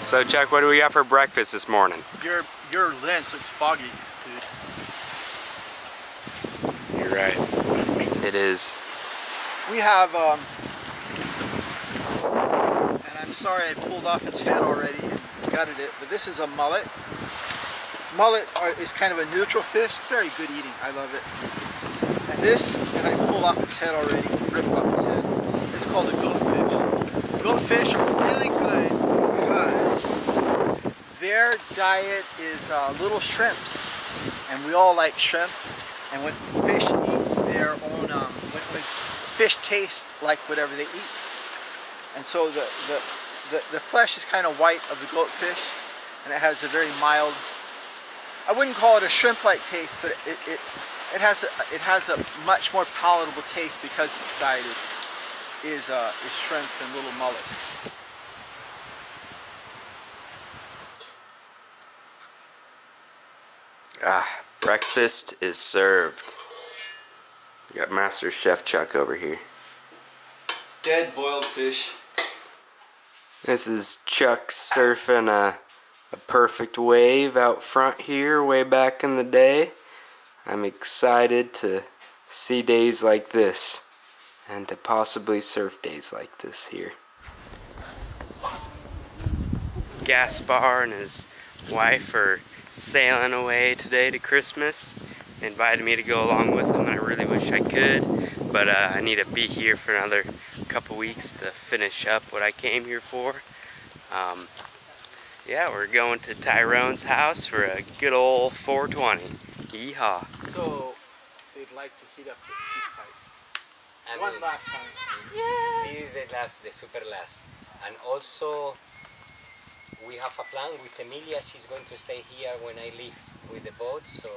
So Chuck, what do we got for breakfast this morning? Your lens looks foggy, dude. You're right. It is. We have, and I'm sorry I pulled off its head already and gutted it, but this is a mullet. Mullet is kind of a neutral fish, very good eating, I love it. And this, and I pulled off its head already, ripped off its head, it's called a goatfish. Goatfish are really good because their diet is little shrimps, and we all like shrimp. And when fish eat their own, when fish taste like whatever they eat, and so the flesh is kind of white of the goatfish, and it has a very mild. I wouldn't call it a shrimp-like taste, but it has a much more palatable taste because its diet is shrimp and little mollusks. Ah, breakfast is served. We got Master Chef Chuck over here. Dead boiled fish. This is Chuck surfing a perfect wave out front here way back in the day. I'm excited to see days like this and to possibly surf days like this here. Gaspar and his wife are sailing away today to Christmas. They invited me to go along with them, and I really wish I could, but I need to be here for another couple weeks to finish up what I came here for. Yeah, we're going to Tyrone's house for a good old 420. Yeehaw. So they'd like to heat up the peace pipe. One last time. Yeah. This is the super last. And also, we have a plan with Emilia. She's going to stay here when I leave with the boat, so...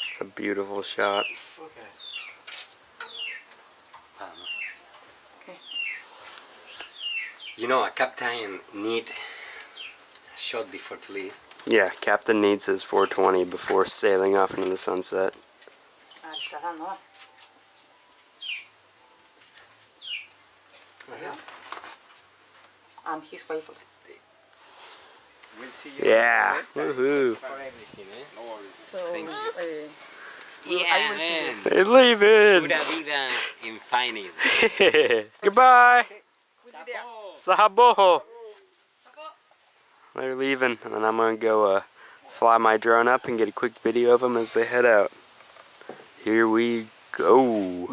It's a beautiful shot. Okay. Okay. You know, a captain need a shot before to leave. Yeah, Captain needs his 420 before sailing off into the sunset. And his wife. We'll see you. Yeah, next time. woohoo. For everything, eh? No worries. So, Yeah, man. They're leaving. Pura vida infinite. Goodbye. Sahabo. They're leaving, and then I'm gonna go fly my drone up and get a quick video of them as they head out. Here we go.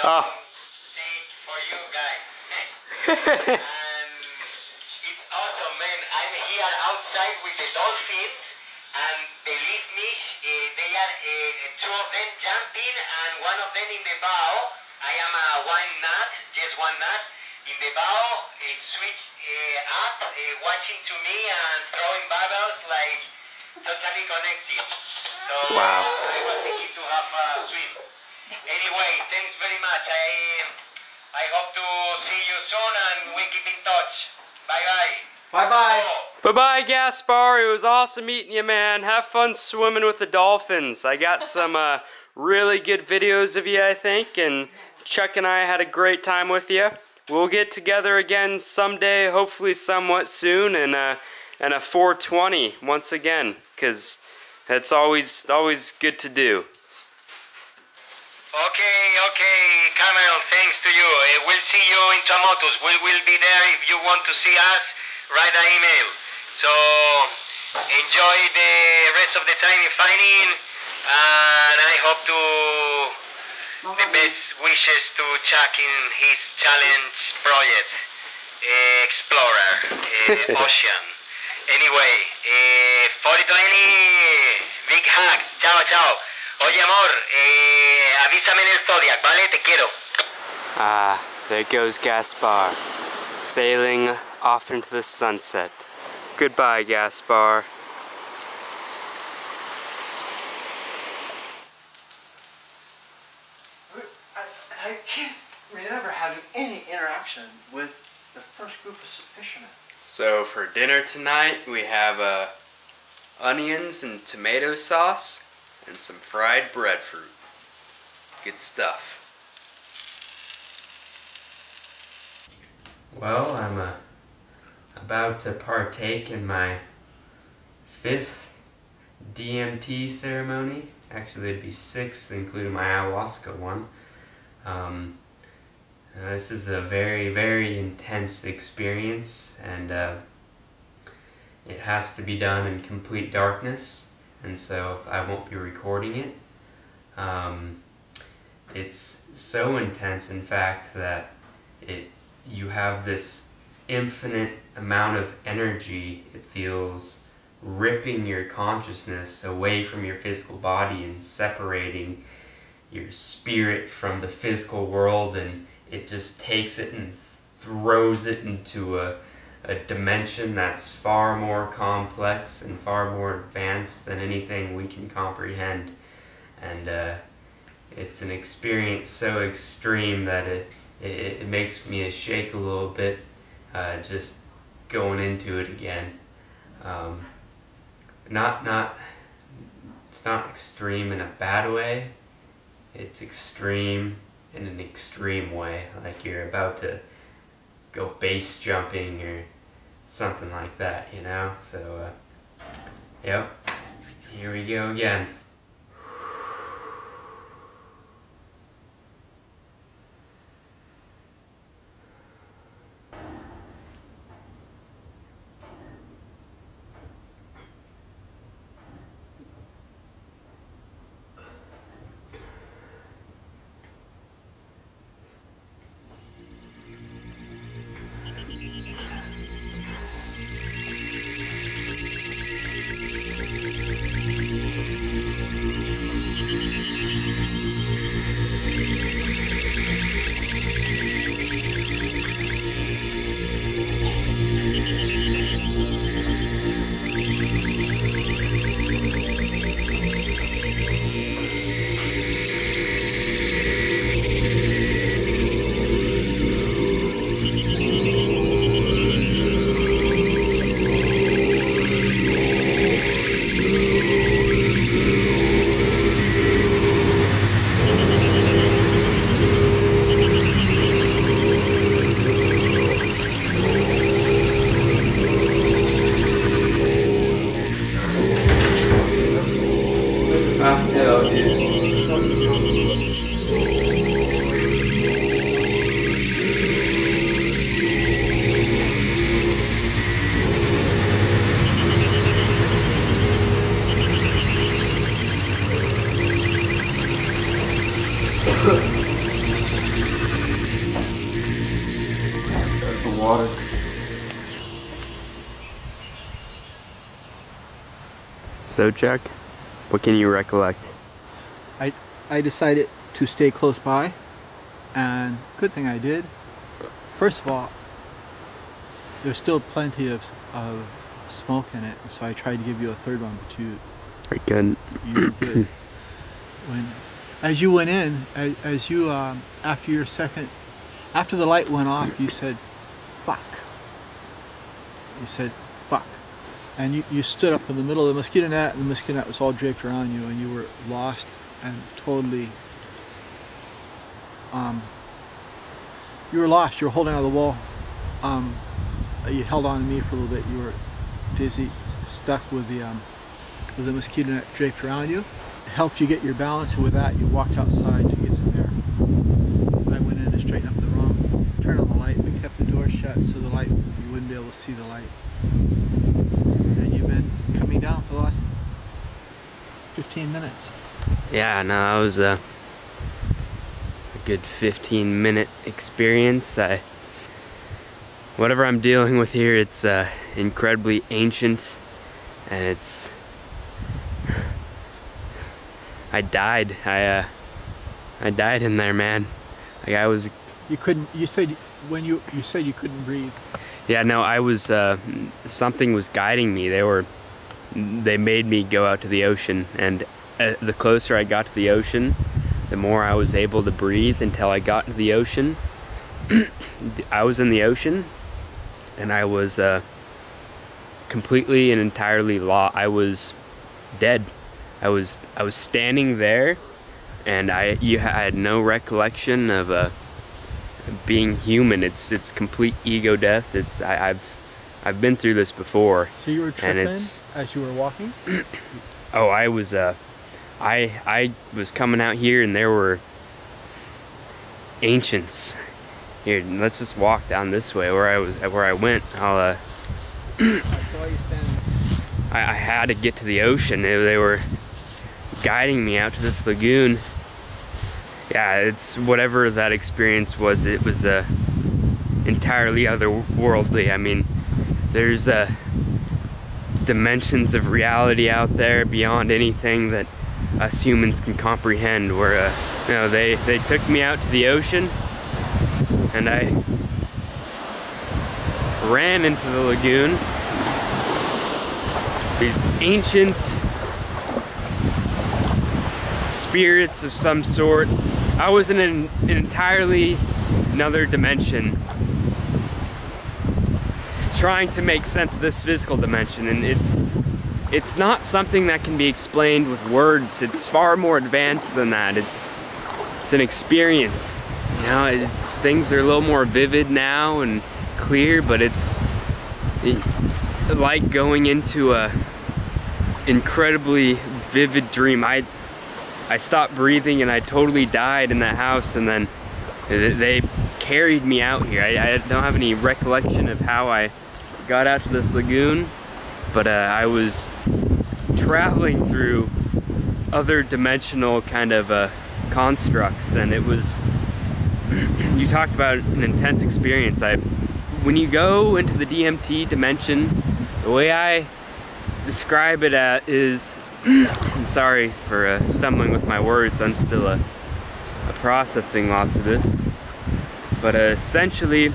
Oh. say it for you guys. And it's awesome, man. I'm here outside with the dolphins, and believe me, they are two of them jumping and one of them in the bow. I am one nut, just one nut. In the bow, switched up, watching to me and throwing bubbles like totally connected. So Wow. I was thinking to have a swim. Anyway, thanks very much. I hope to see you soon and we keep in touch. Bye bye. Bye bye. Bye-bye, Gaspar. It was awesome meeting you, man. Have fun swimming with the dolphins. I got some really good videos of you, I think, and Chuck and I had a great time with you. We'll get together again someday, hopefully somewhat soon, and a 420 once again, because that's always good to do. Okay, Camel, thanks to you. We'll see you in Tuamotus. We'll be there if you want to see us. Write an email. So, enjoy the rest of the time in fighting, and I hope to the best wishes to Chuck in his challenge project, Explorer, Ocean. Anyway, 4020, big hug. Chao, chao. Oye, amor, avísame en el Zodiac, ¿vale? Te quiero. Ah, there goes Gaspar, sailing off into the sunset. Goodbye, Gaspar. I can't remember having any interaction with the first group of fishermen. So for dinner tonight, we have onions and tomato sauce and some fried breadfruit. Good stuff. Well, I'm about to partake in my 5th DMT ceremony. Actually, it'd be 6th, including my ayahuasca one. This is a very, very intense experience, and it has to be done in complete darkness, and so I won't be recording it. It's so intense, in fact, that you have this infinite amount of energy. It feels ripping your consciousness away from your physical body and separating your spirit from the physical world, and it just takes it and throws it into a dimension that's far more complex and far more advanced than anything we can comprehend. And it's an experience so extreme that it makes me shake a little bit just going into it again. It's not extreme in a bad way. It's extreme in an extreme way, like you're about to go base jumping or something like that, you know? So, yep, here we go again. So Chuck, what can you recollect? I decided to stay close by, and good thing I did. First of all, there's still plenty of smoke in it, so I tried to give you a third one, but you did. As you went in, after the light went off, you said, "Fuck." You said, "Fuck," and you stood up in the middle of the mosquito net, and the mosquito net was all draped around you, and you were lost and totally. You were lost. You were holding on to the wall. You held on to me for a little bit. You were dizzy, stuck with the mosquito net draped around you. It helped you get your balance, and with that, you walked outside to get some air. I went in to straighten up the room, turned on the light. We kept the door shut so the light, you wouldn't be able to see the light. And you've been coming down for the last 15 minutes. Yeah, no, that was a good 15-minute experience. Whatever I'm dealing with here, it's incredibly ancient, and it's. I died. I died in there, man. Like I was. You couldn't. You said when you said you couldn't breathe. Yeah, no, I was. Something was guiding me. They made me go out to the ocean, and the closer I got to the ocean, the more I was able to breathe until I got to the ocean. I was in the ocean, and I was completely and entirely lost. I was dead. I was standing there, and I had no recollection of being human. It's complete ego death. I've been through this before. So you were tripping as you were walking? Oh, I was I was coming out here, and there were ancients. Here, let's just walk down this way where I went. I'll I saw you standing. I had to get to the ocean. They were guiding me out to this lagoon. Yeah, it's whatever that experience was. It was entirely otherworldly. I mean, there's dimensions of reality out there beyond anything that us humans can comprehend. Where they took me out to the ocean, and I ran into the lagoon. These ancient spirits of some sort. I was in an entirely another dimension, trying to make sense of this physical dimension, and it's not something that can be explained with words. It's far more advanced than that. It's an experience. You know, things are a little more vivid now and clear, but it's like going into a incredibly vivid dream. I stopped breathing, and I totally died in that house, and then they carried me out here. I don't have any recollection of how I got out to this lagoon, but I was traveling through other dimensional kind of constructs, and it was. You talked about an intense experience. When you go into the DMT dimension, the way I describe it is. I'm sorry for stumbling with my words. I'm still processing lots of this. But essentially,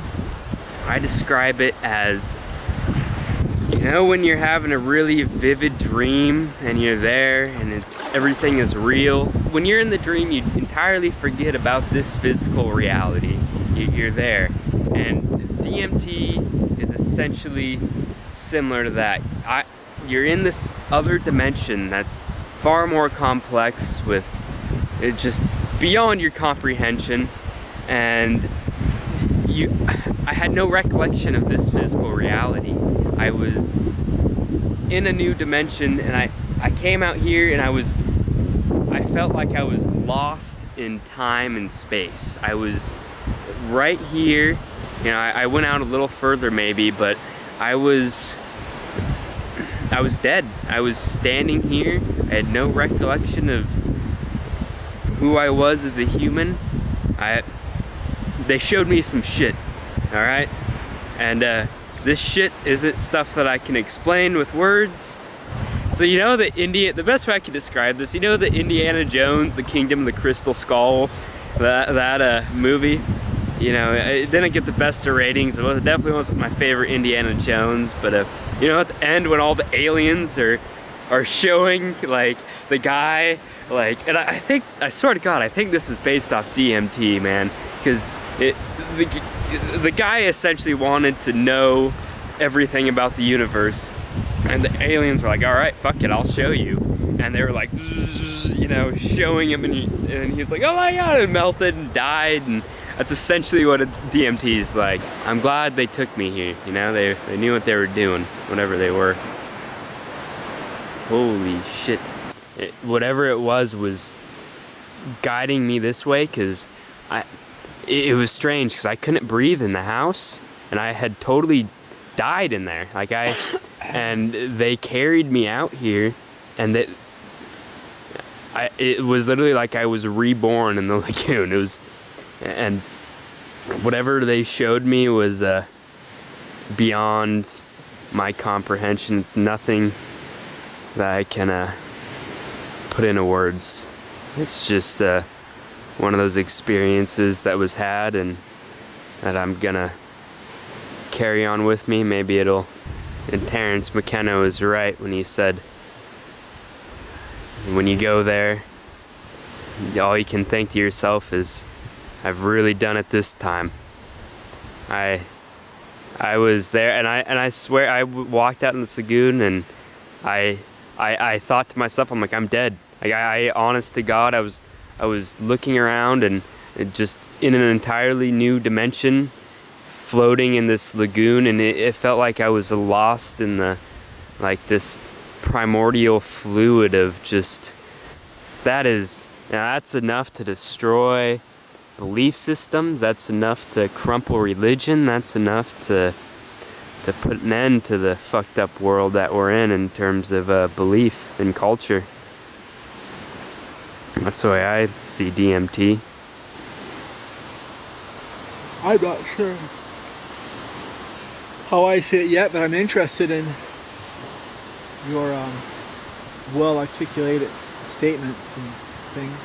I describe it as, you know, when you're having a really vivid dream and you're there and everything is real. When you're in the dream, you entirely forget about this physical reality. You're there. And DMT is essentially similar to that. You're in this other dimension that's far more complex, with it just beyond your comprehension, and I had no recollection of this physical reality. I was in a new dimension, and I came out here, and I felt like I was lost in time and space. I was right here. You know, I went out a little further maybe, but I was dead. I was standing here. I had no recollection of who I was as a human. They showed me some shit, alright? And this shit isn't stuff that I can explain with words. So you know the best way I can describe this, you know the Indiana Jones, the Kingdom of the Crystal Skull, that movie? You know, it didn't get the best of ratings. It definitely wasn't my favorite Indiana Jones, but you know, at the end when all the aliens are showing like the guy, like, and I swear to God, I think this is based off DMT, man, because the guy essentially wanted to know everything about the universe, and the aliens were like, all right, fuck it, I'll show you. And they were like, you know, showing him, and he was like, oh my God, and melted and died. And that's essentially what a DMT is like. I'm glad they took me here, you know, they knew what they were doing, whatever they were. Holy shit. Whatever it was guiding me this way, because it was strange, because I couldn't breathe in the house, and I had totally died in there. Like and they carried me out here, and it was literally like I was reborn in the lagoon. It was, and whatever they showed me was beyond my comprehension. It's nothing that I can put into words. It's just one of those experiences that was had, and that I'm gonna carry on with me. Maybe it'll, and Terrence McKenna was right when he said, when you go there, all you can think to yourself is, I've really done it this time. I was there, and I swear I walked out in the lagoon, and I thought to myself, I'm like, I'm dead. Like I honest to God, I was looking around, and just in an entirely new dimension, floating in this lagoon, and it felt like I was lost in this primordial fluid of just, that's enough to destroy belief systems, that's enough to crumple religion, that's enough to put an end to the fucked up world that we're in terms of belief and culture. That's the way I see DMT. I'm not sure how I see it yet, but I'm interested in your well articulated statements and things.